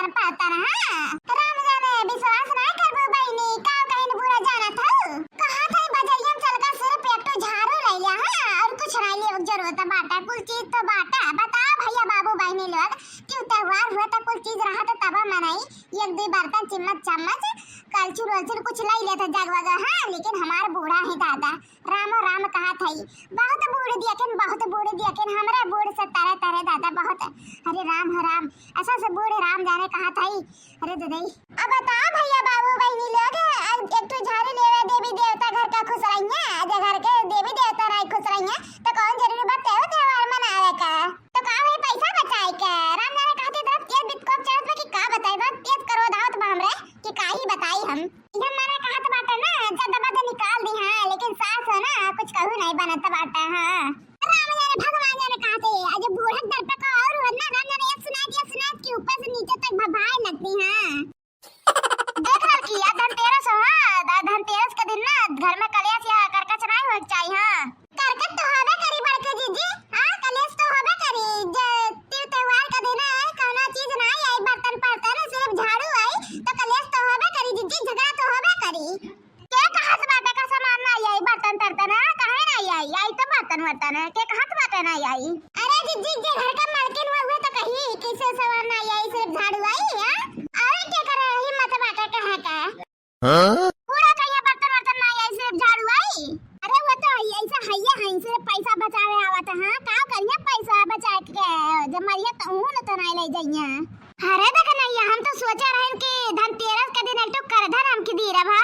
बर्तन पाता रहा राम जाने विश्वास ना करबो बहिनी का कहीं बुरा जाना था कहा था बजरिया चल का सिर्फ एक तो झाड़ू रह गया है और कुछ नहीं ले जरूरत बाटा कुल चीज तो बाटा बता भैया बाबू बहिनी लोग क्यों त्योहार हुआ तो कुल चीज रहा तो तब मनाई एक दो बर्तन चम्मच कलछुल वलछुल कुछ लाई लेता जगवगा हां लेकिन हमार बूढ़ा है दादा राम राम कहा थई बहुत बूढ़ दिया के हमरा बूढ़ से तारे दादा बहुत अरे राम ऐसा से बूढ़े राम जाने कहा थई अरे ददई अब बता भैया बाबू बहिनी लोग एक तो झाड़ू लेवे देवी देवता घर का खुश रहिए अजय घर के देवी देवता रही खुश रहिए तो कौन जरूरी बात है त्योहार मनावे का तो का भाई पैसा बचाए के राम जाने कहते तरफ तेज बिटकॉप चढ़त में कि का बताई बात तेज करो दावत बा हमरे कि का ही बताई हम इधर माना कहत बाटे ना जब दबा तो निकाल दी हां लेकिन सास हो ना कुछ कहू नहीं बनत बाटे हां राम जाने भगवान जाने कहते आज बूढ़ा दर पे का और हो ना राम जाने एक सुना के ऊपर से नीचे तक भभाए लगती हां देख रहा कि धनतेरस हो हां धनतेरस के दिन ना घर में कलश या करकट नहीं हो चाहिए हां करकट तो होबे करी बड़के जीजी हां कलश तो होबे करी त्योहार का दिन है कौना चीज नहीं आई बर्तन पड़ता ना सिर्फ झाड़ू आई तो कलश तो होबे करी जीजी झगड़ा तो होबे करी के कहां से बात का सामान नहीं आई बर्तन तर्तन काहे नहीं आई तो बर्तन है के कहां से बात नहीं आई अरे जीजी जे घर का मालकिन हुए तो कही कैसे सामान नहीं आई सिर्फ झाड़ू आई हां और क्या करे हिम्मत बात कहां का हां पूरा कहिया बर्तन नहीं आई सिर्फ झाड़ू आई अरे वो तो ऐसा हैया है सिर्फ पैसा बचावे आवत हां का करिए पैसा बचा के जब मरिए तो उन तो नहीं ले जाइए अरे देख नहीं हम तो सोचा रहे कि धनतेरस के दिन एक तो करधन हम की दी रे भा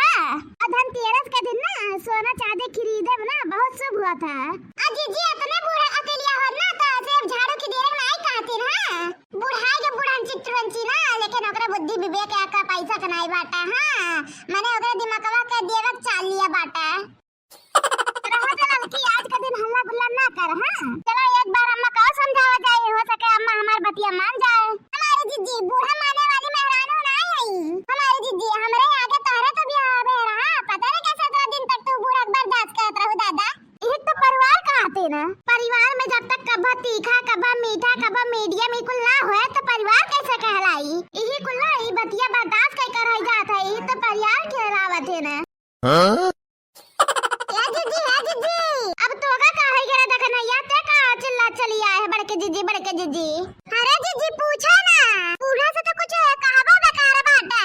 धनतेरस के दिन ना सोना चांदी खरीदे ना बहुत शुभ हुआ था अजी जी इतने बूढ़ा अकेलिया हो ना तो सिर्फ झाड़ू की देर में आई कहती ना बुढ़ाई के बुढ़ान चित्रवंची ना लेकिन ओकरा बुद्धि विवेक का पैसा कनाई बाटा हां माने ओकरा दिमागवा के देवक चाल लिया बाटा रहा चल कि आज का दिन हल्ला गुल्ला ना कर हां चलो एक बार अम्मा का समझावा जाए हो सके अम्मा हमार बतिया मान जाए हमारे जीजी बूढ़ा माने वाली मेहरानू ना आई हमारे जीजी हमरे आगे तोहरे तो भी आवे रहा पता नहीं कैसे 2 दिन तक तू बूढ़ा बर्दाश्त करत रहू दादा ये तो परिवार कहते ना परिवार में जब तक कब्बा तीखा कब्बा मीठा कब्बा मीडियम इकुल ना होए तो परिवार कैसे कहलाई यही कुल ना ई बतिया बर्दाश्त कर रह जात है ये तो परिवार कहलावत है ना हां अब तो का कहे गरा देख नैया ते का चिल्ला चली आए बड़के जीजी अरे जीजी पूछा ना बूढ़ा से तो कुछ कहावा बेकार बाटा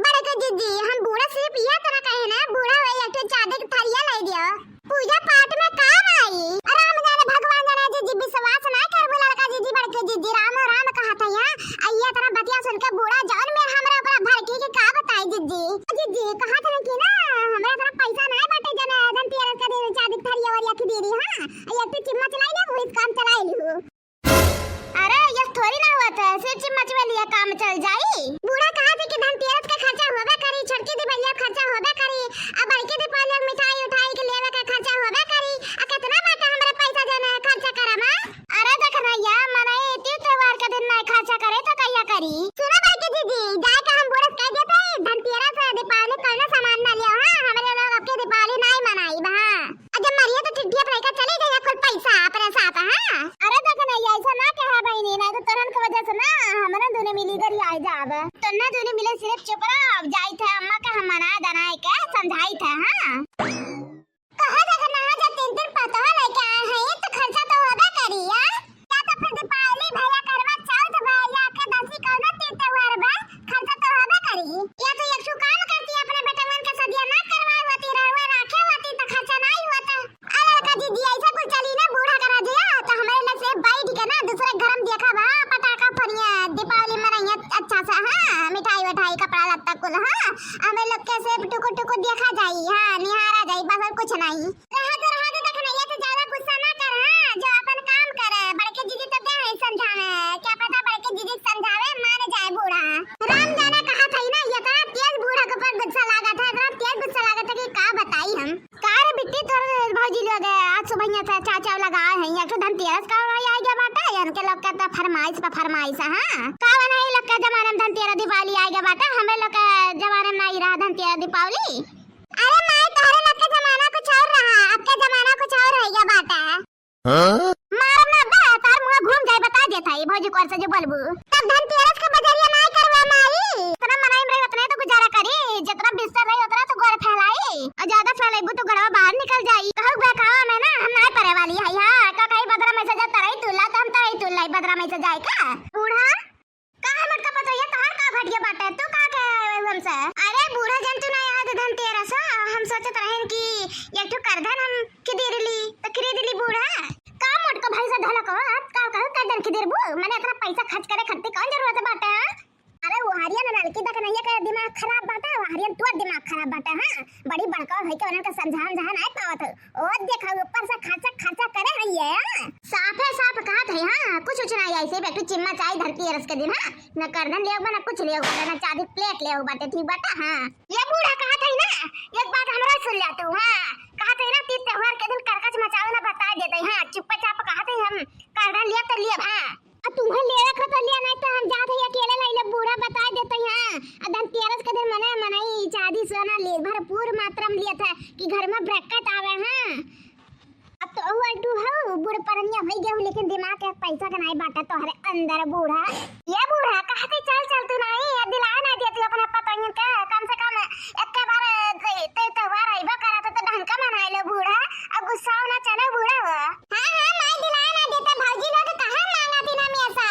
बड़के जीजी हम बूढ़ा सिर्फ ये तरह कहे ना बूढ़ा है एक चादर की थरिया ले दियो पूजा पाठ में काम आई राम जाने भगवान जाने जीजी विश्वास ना कर बोला का जीजी बड़के जीजी राम कहा था यहां अइया तरह बतिया सुन के बूढ़ा जान में हमरा ऊपर भड़की के का बताई जीजी कहा था कि ना हमरा तरह पैसा ना बाटे जना धनतेरस का दिन चादर थरिया वाली की देरी हां एक तो चिम्मच लाई ना वो काम चलाई लू अरे ये थोड़ी ना हुआ था सिर्फ चिम्मच में लिया काम चल जाई बूढ़ा कहा था कि धनतेरस का खर्चा होबे करी छटकी दिवाली खर्चा होबे करी अब बड़की दीपावली मिठाई उठाई के लेवे का खर्चा होबे करी आ कितना बाटा हमरा पैसा देना खर्चा करमा अरे देख नैया मने त्योहार का दिन नहीं खर्चा करे तो कहिया करी सुनो बड़की दीदी जाए का हम बोरस कह देते धनतेरस दीपावली कौन सामान ना लियो हां हमरे लोग आपके दीपावली नहीं मनाई बा अजब मरिया तो टिड्डिया पर का चली गई कुल पैसा अपने साथ हां अरे देख नैया ऐसा ना कहा बहिनी ना तो तुरंत की वजह से ना हमरा दोनों मिली कर आई जावे तो ना दोनों मिले सिर्फ चुप रहो जाई थे अम्मा का हम मना दना के समझाई थे हां कहा था ना जा 3 दिन पता नहीं क्या है तो खर्चा तो होबे करी या तो फिर दीपावली भैया करवा चौथ भैया के दसी कौन त्योहार बा खर्चा तो होबे करी या तो एक सु काम करती अपने बेटा मन के सदिया ना करवाई होती रहवा राखे होती तो खर्चा नहीं होता अरे का दीदी ऐसा कुछ चली ना बूढ़ा करा दिया तो हमारे लिए से बैठ के ना दूसरे घर में देखा बा पटाखा फरिया दीपावली मनाइए अच्छा से हां मिठाई वठाई कपड़ा लत्ता कुल हां हमें लोग के से टुकु देखा जाई हां निहारा जाई बस और कुछ नहीं रहा दे देखना ये तो ज्यादा गुस्सा ना कर हां जो अपन काम करे बड़के जीजी तो दे है समझावे क्या पता बड़के जीजी समझावे मान जाए बूढ़ा राम जाने कहा था ना ये तो तेज बूढ़ा के ऊपर गुस्सा लगा था इतना तेज गुस्सा लगा था कि का बताई हम का रे बिट्टी तोर भौजी लोग आज सुबह था चाचा लगा है या तो धनतेरस का आई गया बाटा यार के लोग का फरमाइश हां का नहीं लोग का जमाने में धनतेरस दीपावली आई गया बाटा हमें लोग का जमाने में नहीं रहा धनतेरस दीपावली अरे मैं तारे लोग का जमाना कुछ और रहा अब का जमाना कुछ और रह गया बाटा हां मारम ना बे तार मुंह घूम जाए बता देता है भौजी कोर से जो बोलबू तब धनतेरस का बजरिया नहीं करवा घटिया बाटे तू का कहे हमसे। अरे बूढ़ा जंतु ना याद धनतेरस हम सोचत रहन कि एक ठो करधन हम खरीद ली तो खरीद ली बूढ़ा का मोटका भाई से धलक का करधन खरीद बू मैंने इतना पैसा खर्च करे खत्ती कौन जरूरत बाटे। अरे वो हरियन लड़की तक नहीं का दिमाग खराब बाटे हरियन तो दिमाग खराब बाटे। हां बड़ी बड़का है के उन्हें तो समझान जहां नहीं पावत ओ देखा ऊपर से खर्चा करे है ये साफे साफ कहत है। हां कुछ नहीं ऐसे बैठो चिम्मा चाय धरती रस के दिन। हां न करधन ले बना कुछ ले ना चादी प्लेट ले बाटे ठीक बाटे। हां ये बूढ़ा कहत है ना एक बात हमरा सुन ले तू। हां कहत है ना तीज त्योहार के दिन करकच मचावे ना बता देते। हां चुपचाप कहत है हम करधन लिया तो लिया। हां तुम्हें लेवे खत लिया नहीं तो हम जात है अकेले लइले बूढ़ा बता देते हैं। धनतेरस के दिन मनाई चांदी सोना ले भरपूर मात्रा में लिया था कि घर में बरकत आवे। हां अब तो तू हो बूढ़ परनिया हो गया लेकिन दिमाग के पैसा का नहीं बाटा तोहरे अंदर बूढ़ा। ये बूढ़ा कहते चल तू नहीं दिला ना देती अपने पतंग के कम से कम एक बार त्योहार आइबा करा तो ढंग का मनाई ले बूढ़ा। अब गुस्सा ना चले बूढ़ा हो। हां मैं दिला ना देता भौजी लोग कहां मांगा थी ना मेसा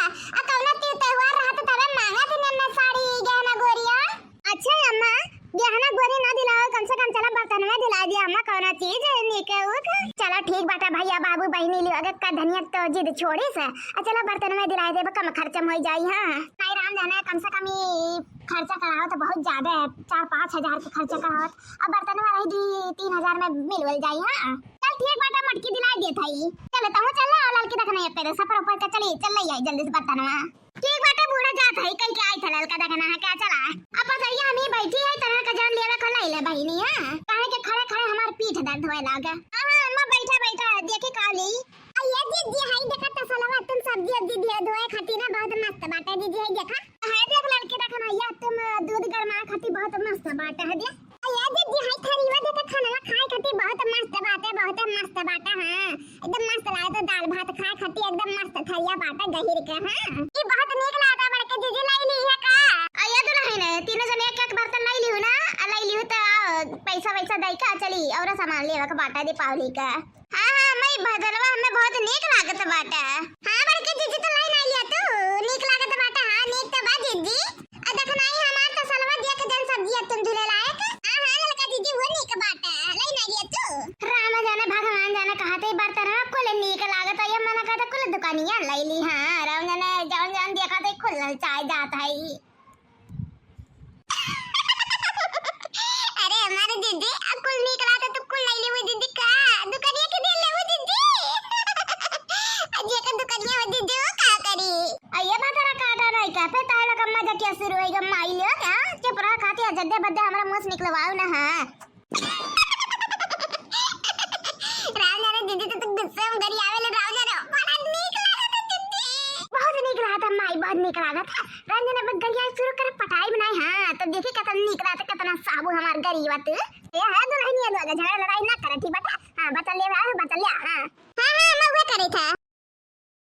कौनो त्योहार रहा तो तबे मांगा थी ना साड़ी गहना गोरिया। अच्छा अम्मा गहना गोरी ना दिलाओ कम से कम चला बर्तन में दिला दिया अम्मा कौनो चीज निके उक चला ठीक बाटा भैया बाबू बहनी लियो अगर का धनिया तो जिद छोड़ी से चला बर्तन में दिला दे कम खर्चा हो जाई। हां नहीं राम जाने कम से कम खर्चा कराओ तो बहुत ज्यादा है 4-5 हजार के खर्चा कराओ अब बर्तन में रही 3,000 में मिल जाई। हां चल ठीक बाटा मटकी दिला दे थाई चल तो चल लड़की देखना है तेरे सफर ऊपर का चली चल ले आई जल्दी से बर्तन में ठीक बाटा बूढ़ा जात है कहीं के आई था लड़का देखना है क्या चला अब बताइए हम ही बैठी है तरह का जान लेवे खा ले बहिनी। हां काहे के खड़े खड़े हमार पीठ दर्द होए लागे। हां अम्मा बैठा देखी काली ये दीदी हाई देखा तो सलावा तुम सब्जी दीदी धोए खाती ना बहुत मस्त बाटा दीदी है देखा है देख लड़के देखना या तुम दूध गरमा खाती बहुत मस्त बाटा है दे ये दीदी हाई थरीवा देखा खाना खाए खाती बहुत मस्त बाटा। हां एकदम मस्त लाए तो दाल भात खाए खाती एकदम मस्त थरिया बाटा गहिर के। हां ये बहुत नीक लाता बड़के दीदी लाई ली है का आया तो नहीं ने तीनों जने एक बर्तन लाई लियो ना लाई लियो तो पैसा दई का चली और सामान लेवा का बाटा दीपावली का। हां मैं बदलवा हमें बहुत नीक लागत बाटा। हां बड़के दीदी तो लाई ना लिया तू नीक लागत बाटा। हां नीक तो बा दीदी देख नहीं हमार तो सलवा देख जन सब्जी तुम झूले लायक। हां लड़का दीदी वो नीक बाटा लाई ना लिया तू राम जाने भगवान जाने कहते बर्तन आपको ले नीक लागत है मना कहता कुल दुकानियां लाई ली। हां राम जाने जान देखा तो खुल चाय जाता है। अरे हमारे दीदी कुल नीक लागत तो कुल लाई ली वो दीदी का दुकानिया के दे ले वो दीदी अजे का दुकानिया वो दीदी वो का करी ये बात काटा नहीं का पे ताला का मजा क्या शुरू होएगा माई ले क्या चुप रहा खाती है जद्दे बद्दे हमरा मुंह से निकलवाओ ना। हां राव जाने दीदी तो गुस्से में गरी आवे ले राव जाने बड़ा नीक लागत दीदी बहुत नीक लागत माई बहुत नीक लागत रंजन बद गया शुरू कर पटाई बनाई। हां तो देखी कितना नीक लागत कितना साबु हमार गरीबत ये है दुल्हनिया लोग झगड़ा लड़ाई ना करे ठीक बात। हां बता ले। हां मैं वो करे था